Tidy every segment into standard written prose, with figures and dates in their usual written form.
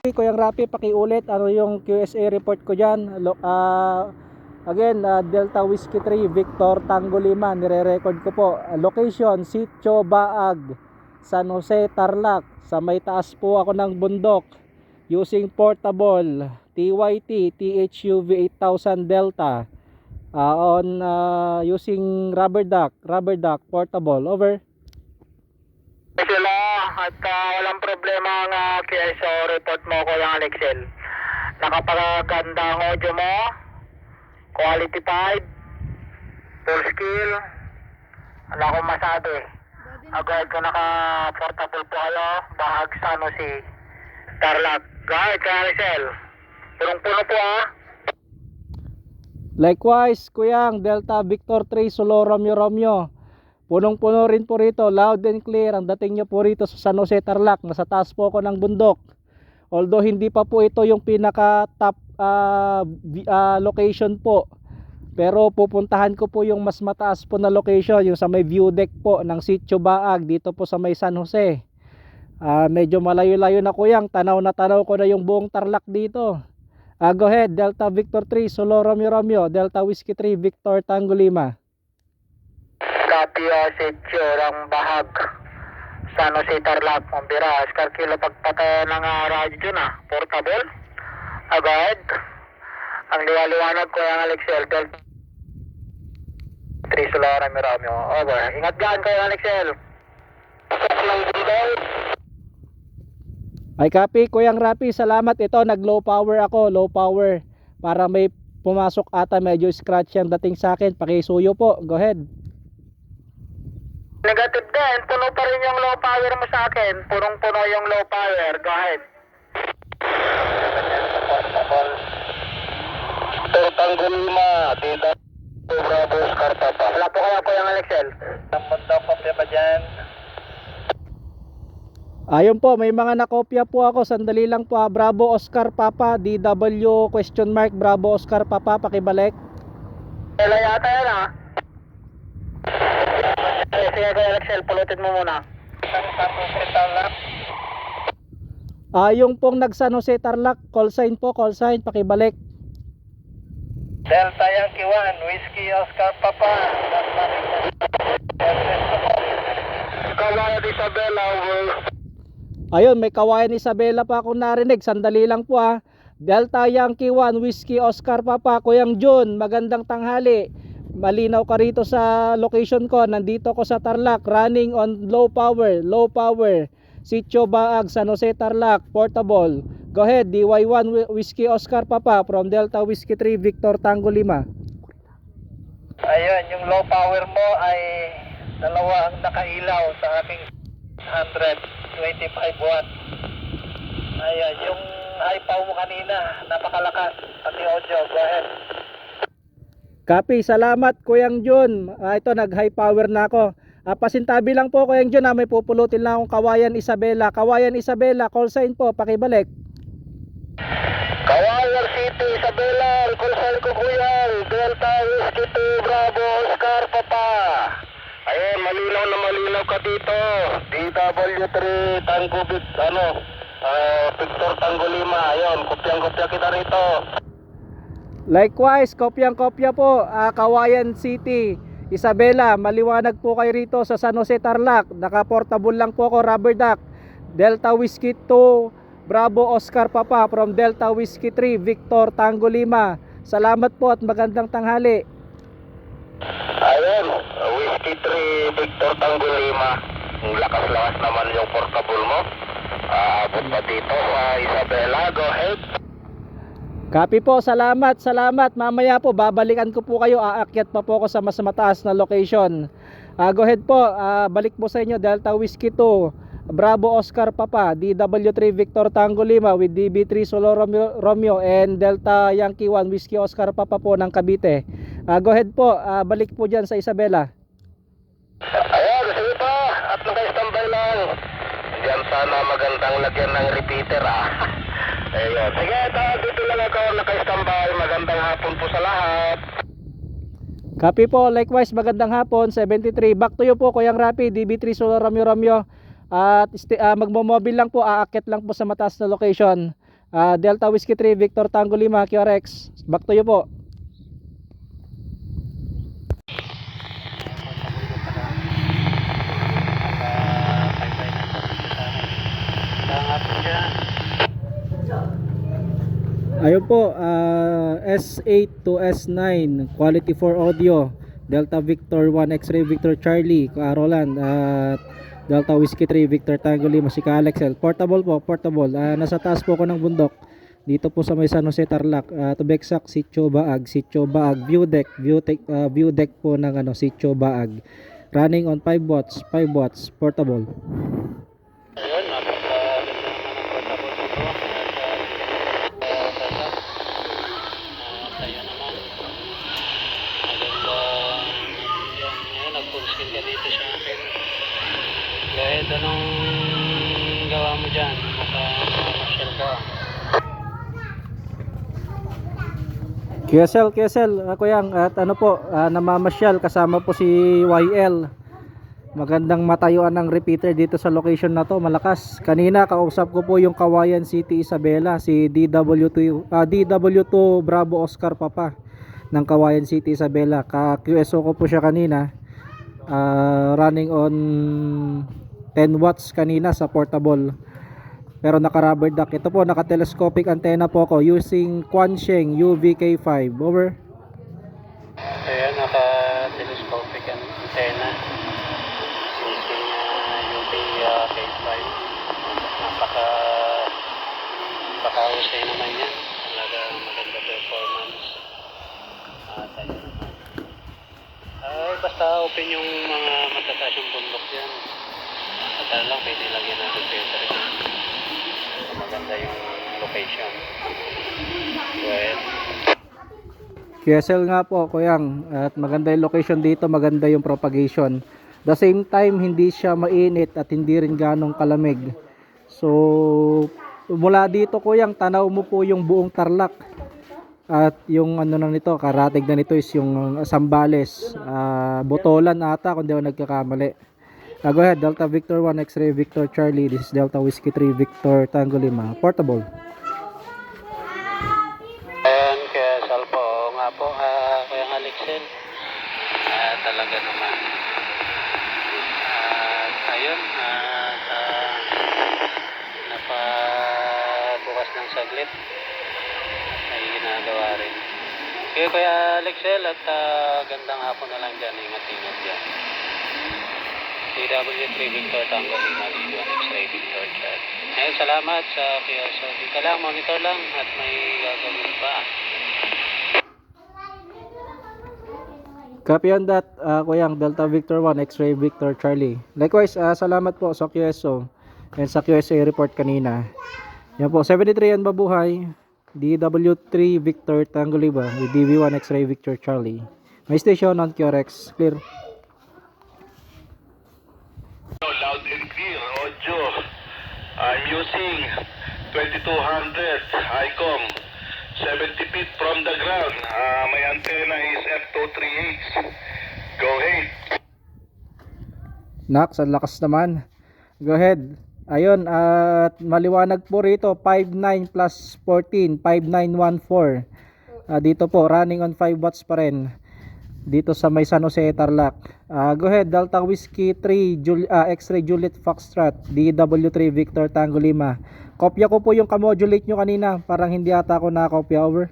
Kuyang Rapi, pakiulit ano yung QSA report ko dyan. Again, Delta Whiskey 3 Victor Tango 5, nire-record ko po. Location, Sitio Baag, San Jose, Tarlac. Sa may taas po ako ng bundok using portable TYT THUV 8000 Delta using rubber duck portable. Over. Sila at walang problema ang QSO report mo ko yung Alexel. Nakapaganda ang audio mo, quality 5, full skill, wala akong masabi. Agad ko naka-portable po kayo, Bahag San Jose, Tarlac. Guide ka Alexel, punong-puno po Likewise, Kuyang, Delta Victor 3 Solo Romeo. Punong-puno rin po rito, loud and clear ang dating nyo po rito sa San Jose, Tarlac. Nasa taas po ako ng bundok. Although hindi pa po ito yung pinaka top location po, pero pupuntahan ko po yung mas mataas po na location, yung sa may view deck po ng Sitio Baag dito po sa may San Jose. Medyo malayo-layo na Kuyang, tanaw na tanaw ko na yung buong Tarlac dito. Go ahead, Delta Victor 3 Solo Romeo, Delta Whiskey 3 Victor Tango 5. Copy Sitio ng Bahag San Jose, Tarlac, Mombira. Oscar Kilo pagpatay ng radyo na portable. Agad ang liwaliwanag ko yung Alexel Delta 3 Solo Romeo. Over. Ingat dyan kayo Alexel. Pasok ng bundaw. Ay copy, Kuyang Rapi, salamat. Ito nag low power ako, low power, para may pumasok ata, medyo scratch yung dating sa akin. Pakisuyo po, go ahead. Negative din, puno pa rin yung low power mo sa akin. Punong-puno yung low power. Go ahead. Tango 5, dito. Bravo, Oscar Papa. Wala po kaya po yung Alexel. Dapat daw kopya ba dyan? Ayun po, may mga nakopya po ako. Sandali lang po. Bravo Oscar Papa, DW question mark, Bravo Oscar Papa, pakibalik. Wala yata yan Sige kayo Alexel, pulutin mo muna. Yung pong nag San Jose, Tarlac, call sign po, call sign, pakibalik. Delta Yankee 1, Whiskey Oscar Papa. Kawayan Isabela, over. Ayun, may Kawayan Isabela pa akong narinig. Sandali lang po Delta Yankee 1 Whiskey Oscar Papa, Kuyang Jun, magandang tanghali. Malinaw ka rito sa location ko. Nandito ko sa Tarlac, running on low power. Sitio Baag, San Jose, Tarlac, portable. Go ahead, DY1 Whiskey Oscar Papa from Delta Whiskey 3 Victor Tango 5. Ayun, yung low power mo ay dalawa ang nakailaw sa aking 125 watt. Ayun, yung high power mo kanina, napakalakas. Pati audio, go ahead. Copy, salamat Kuyang Jun. Ito, nag high power na ako. Pasintabi lang po Kuyang Jun, may pupulutin lang akong Kawayan Isabela. Kawayan Isabela, call sign po, pakibalik. Kawayan City, Isabela, call sign ko Kuyang, Delta Whiskey 2 Bravo Oscar Papa. Ayun, malinaw na malinaw ka dito. DW3 Tango Victor Tango 5. Ayun, kopyang-kopya kita rito. Likewise, kopyang-kopya po, Kawayan City, Isabela, maliwanag po kayo rito sa San Jose, Tarlac. Naka-portable lang po ako, rubber duck. Delta Whiskey 2, Bravo Oscar Papa from Delta Whiskey 3, Victor Tango 5. Salamat po at magandang tanghali. Ayun, Whiskey 3, Victor Tango 5. Ang lakas-lakas naman yung portable mo. Abot pa dito sa Isabela, go ahead. Copy po, salamat. Mamaya po, babalikan ko po kayo. Aakyat pa po ako sa mas mataas na location. Go ahead po, balik po sa inyo. Delta Whiskey 2, Bravo Oscar Papa, DW3 Victor Tango 5 with DB3 Solo Romeo and Delta Yankee 1 Whiskey Oscar Papa po ng Cavite. Go ahead po, balik po dyan sa Isabela. Ayan, sige pa. At naka-standby lang. Diyan sana magandang lagyan ng repeater Ayun. Sige, dito lang ako naka-standby. Magandang hapon po sa lahat. Copy po, likewise, magandang hapon. 73, back to you po Kuyang Rapi, DB3 Solo Romeo. At magmo-mobile lang po, aakyat lang po sa mataas na location. Delta Whiskey 3 Victor Tango 5 QRX. Back to you po. Ayun po, S8 to S9 quality for audio, Delta Victor 1 X-Ray Victor Charlie Roland at Delta Whiskey 3 Victor Tango 5 si Alexel. Portable po, portable. Nasa taas po ako ng bundok dito po sa may San Jose Tarlac, to be exact, Sitio Baag view deck po ng Sitio Baag, running on 5 watts portable. Ayun, napakaganda naman ang portable dito. Tayo naman. Maganda. Yan, nag-full screen ka dito sa akin. Kahit anong gawa mo dyan, maka-marshal ka. QSL ako yan at namamasyal kasama po si YL. Magandang matayuan ng repeater dito sa location na to, malakas. Kanina kausap ko po yung Kawayan City Isabela, si DW2 Bravo Oscar Papa ng Kawayan City Isabela. Ka-QSO ko po siya kanina, running on 10 watts kanina sa portable, pero naka rubber duck. Ito po, naka telescopic antenna po ako using Quansheng UVK5. Over. Ayan, naka telescopic antenna. UVK5. Napaka-husay naman yan. Talaga maganda performance. Tayo naman. Basta open yung mga matataas yung bundok yan. At lang, pwede lang yan natin filter. Maganda yung location. Go ahead. QSL nga po, kuyang, at maganda yung location dito, maganda yung propagation. The same time, hindi siya mainit at hindi rin ganong kalamig. So, mula dito kuyang, tanaw mo po yung buong Tarlac. At yung na nito, karatig na nito is yung Zambales, Botolan ata kung di ako nagkakamali. Go ahead, Delta Victor 1 X-Ray Victor Charlie, this is Delta Whiskey 3 Victor Tango 5, portable. Ayan, kaya salpo nga po, kaya nga Alexel, talaga naman. Ayun, napabukas ng saglit, ay ginagawa rin. Kaya kaya Alexel, at gandang hapon na lang dyan, ingat-ingat dyan. DW3 Victor Tango 5, D1 X-Ray Victor Charlie. Ayun, salamat sa QSO. Dito lang, monitor lang at may gagawin pa. Copy on that, kuyang, Delta Victor 1 X-Ray Victor Charlie. Likewise, salamat po sa QSO and sa QSA report kanina. Yan po, 73 yan babuhay, DW3 Victor Tango 5 with DV1 X-Ray Victor Charlie. May station on QRX, clear. Loud and clear audio. I'm using 2200 ICOM, 70 feet from the ground. My antenna is F238. Go ahead. Nax, ang lakas naman. Go ahead. Ayun, at maliwanag po rito, 59 plus 14, 5914. Dito po, running on 5 watts pa rin. Dito sa may San Jose Tarlac. Go ahead, Delta Whiskey 3 X-Ray Juliet Foxtrot, DW3 Victor Tango 5. Kopya ko po yung kamodulate nyo kanina, parang hindi ata ako nakakopya. Over.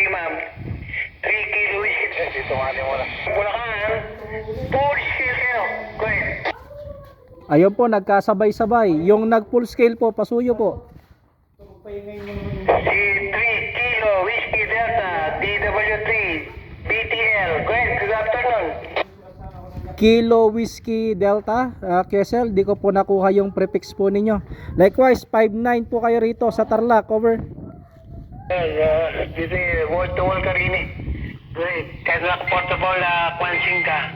Ma'am, 3 kilo whiskey. Dito nga din wala. Bulacan, full scale kayo. Go ahead. Ayun po, nagkasabay-sabay. Yung nag full scale po, pasuyo po. Si 3 kilo whiskey Delta, DW3, BTL. Go ahead, good afternoon. Kilo Whiskey Delta, QSL, di ko po nakuha yung prefix po ninyo. Likewise, 59 po kayo rito sa Tarlac. Over. Dito wall-to-wall ka rin eh. Great. Cadillac portable Quansheng ka.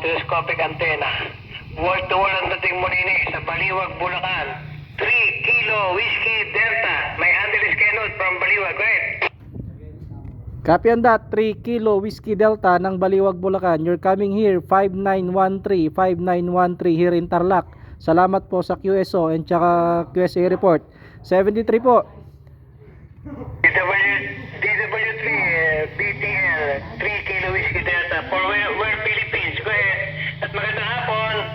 Telescopic antenna. Wall-to-wall ang dating mo rin eh. Sa Baliwag, Bulacan. 3 kilo whiskey Delta. May handle is cannot from Baliwag. Great. Copy on that, 3 Kilo Whiskey Delta ng Baliwag, Bulacan. You're coming here, 5913 here in Tarlac. Salamat po sa QSO and tsaka QSA report. 73 po. DW3, BTL, 3 Kilo Whiskey Delta, for where Philippines. Go ahead. At magandang hapon,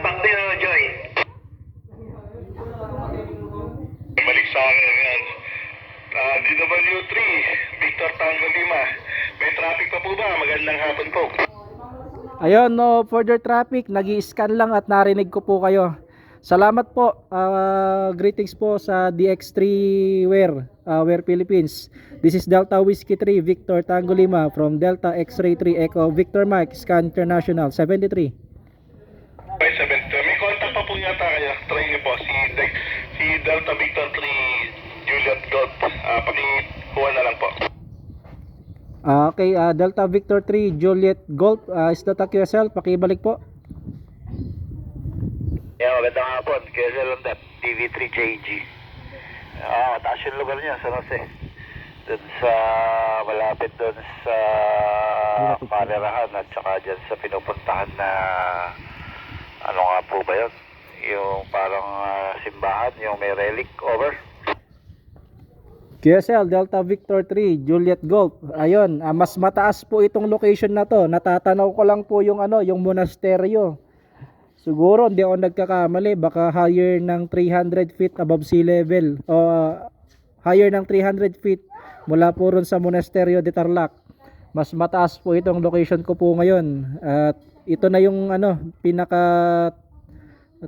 back to you, Joy. Balik sa akin yan. DW3, Victor Tango Lima. May traffic pa po ba? Magandang hapon po. Ayun, no further traffic. Nag-i-scan lang at narinig ko po kayo. Salamat po. Greetings po sa DX3 Ware Philippines. This is Delta Whiskey 3 Victor Tango Lima from Delta X-Ray 3 Echo Victor Mike Scan International 73. May 7. May contact pa po yata kayo. Try niyo po si Delta Victor 3 Juliet Gold. Pakikuha na lang po. Okay, Delta Victor 3 Juliet Golf. Is that a QSL? Pakibalik po. Yeah, magandang hapon. QSL on that. TV3JG. Mataas yung lugar niya, San Jose. Doon sa, malapit doon sa Panerahan at saka dyan sa pinupuntahan na, ano nga po ba yun? Yung parang simbahan, yung may relic, over. QSL Delta Victor 3 Juliet Golf. Ayun, mas mataas po itong location na to. Natatanaw ko lang po yung yung monasteryo. Siguro hindi ako nagkakamali, baka higher ng 300 feet above sea level o higher ng 300 feet mula po ron sa Monasterio de Tarlac. Mas mataas po itong location ko po ngayon. At ito na yung pinaka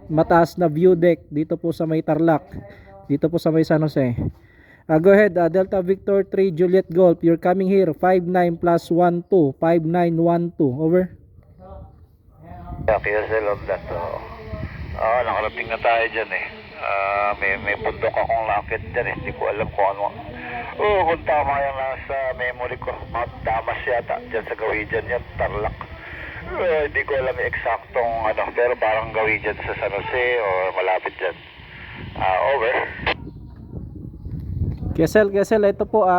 mataas na view deck dito po sa may Tarlac. Dito po sa may San Jose. Go ahead, Delta Victor 3 Juliet Golf. You're coming here, 59 plus 12, 5912. Over. Yeah, QSL on that. Nakarating na tayo dyan eh. May bundok akong lakit dyan eh. Hindi ko alam kung ano. Kung tama yung nasa memory ko. Mount Damas yata. Dyan sa gawin dyan yan. Tarlac. Hindi ko alam yung eksaktong pero parang gawin dyan sa San Jose o malapit dyan. Over. Kesel, ito po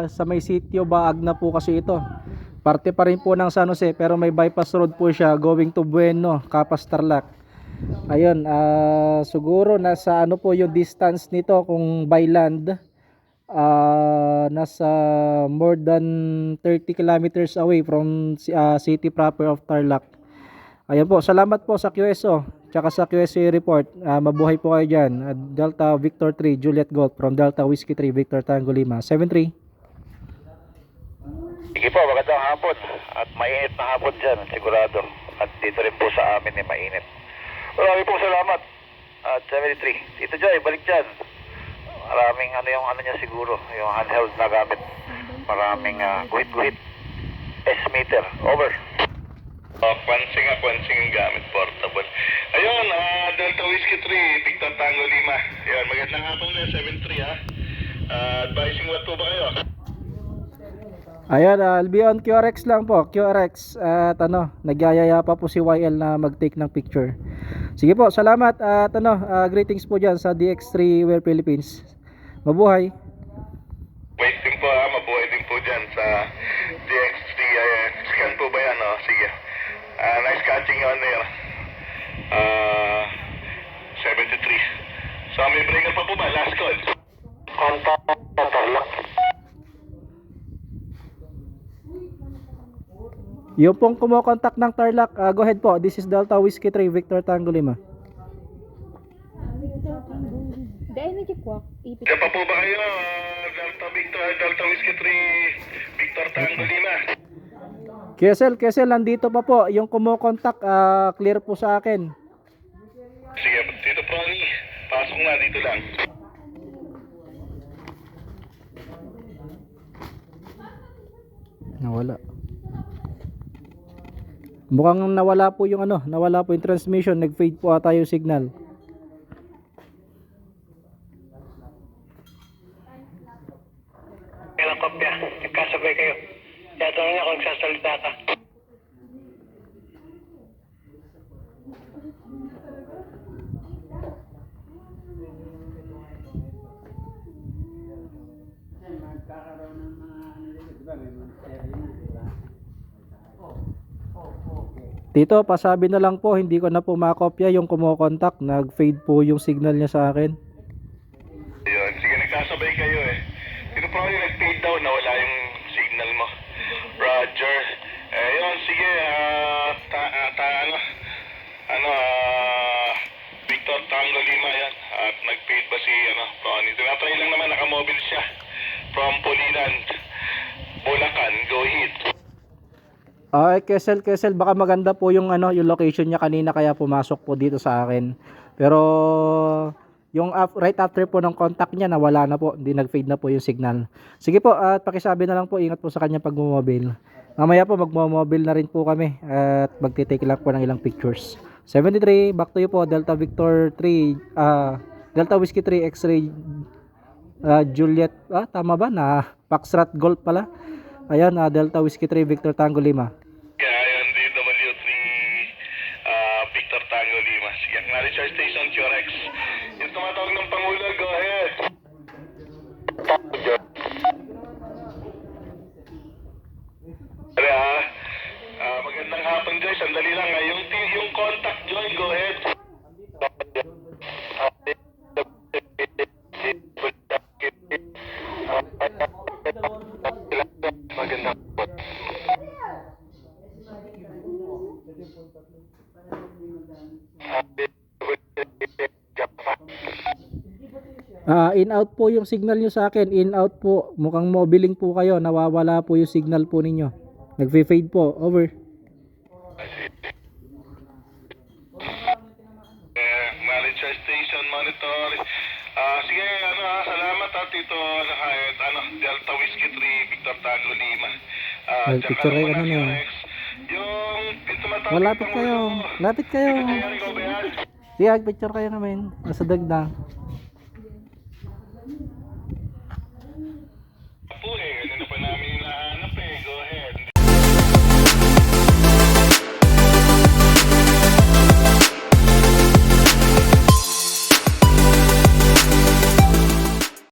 sa may sitio Baag na po kasi ito. Parte pa rin po ng San Jose pero may bypass road po siya going to Bueno, Capas, Tarlac. Ayun, siguro nasa po yung distance nito kung by land. Nasa more than 30 kilometers away from city proper of Tarlac. Ayun po, salamat po sa QSO tsaka sa QSA report. Mabuhay po kayo dyan. Delta Victor 3 Juliet Golf from Delta Whiskey 3 Victor Tango Lima 73. Sige po, magandang hapon. At mainit na hapon dyan, sigurado. At dito rin po sa amin mainit. Maraming po salamat. At 73. Tito Joy, balik dyan. Maraming yung niya siguro, yung handheld na gamit. Maraming guhit-guhit. S-meter. Over. Kwansing ang gamit, portable. Ayun, Delta Whiskey 3, Victor Tango Lima. Ayun, magandang hapon na, 73 ha. Advising what po ba kayo? Ayan, I'll be on QRX lang po. QRX at nagyayaya pa po si YL na mag-take ng picture. Sige po, salamat at greetings po dyan sa DX3 Ware Philippines. Mabuhay. Wait din po mabuhay din po dyan sa DX3. Scan po ba yan? Sige. Nice catching you on there. 73. So may breaker pa po ba? Last call. Contact na Tarlac. Yung pong kumokontak ng Tarlac, go ahead po. This is Delta Whiskey 3 Victor Tango Lima. Dahil nagkikwak, ipit. Diyan pa po ba kayo? Delta Whiskey 3 Victor Tango Lima. Kesel, nandito pa po. Yung kumokontak, clear po sa akin. Sige, Tito Prony. Pasok na dito lang. Nawala. Mukhang nawala po yung transmission, nag-fade po ata yung signal. Kailang kopya, nagkasabay kayo. Tatanong niya kung nagsasalita ka. Magkakaroon ng mga Tito, pasabi na lang po, hindi ko na po makopya yung kumokontak. Nag-fade po yung signal niya sa akin. Ayun, sige, nagkasabay kayo eh. Sino pa yung nag-fade down, nawala yung signal mo. Roger. Ayun, sige, Victor Tango Lima yan. At nag-fade ba si, Ronnie. Tinatry lang naman, nakamobile siya. From Pulilan, Bulacan, go hit. Ay, Kessel, baka maganda po yung yung location niya kanina kaya pumasok po dito sa akin. Pero yung right after po ng contact niya nawala na po, hindi nag-fade na po yung signal. Sige po, at pakisabi na lang po, ingat po sa kanya pag mobile. Mamaya po magmo-mobile na rin po kami at magti-take lang po ng ilang pictures. 73, back to you po, Delta Victor 3, Delta Whiskey 3 X-ray Juliet, tama ba na Foxtrot Golf pala. Ayan, Delta Whiskey 3 Victor Tango Lima. Ayan, DW3 Victor Tango Lima. Sige, acknowledge our station, QRX. Yung tumatawag ng Pangulo, go ahead. Magandang hapon, Joy. Sandali lang. Yung contact, Joy, go ahead. Magandang hapon. In out po yung signal nyo sa akin. In out po. Mukhang mobiling po kayo. Nawawala po yung signal po ninyo. Nagfe-fade po. Over. Acknowledge our station, monitor. Sige, salamat Tito. Delta Whiskey 3 Victor Tango Lima. Picture kayo ano nyo. Yung tumatawag. Malapit kayo. Lapit kayo. Ikaw ba yan? Sige, picture kayo namin. Nasa dagda. Po eh, ganun na pa namin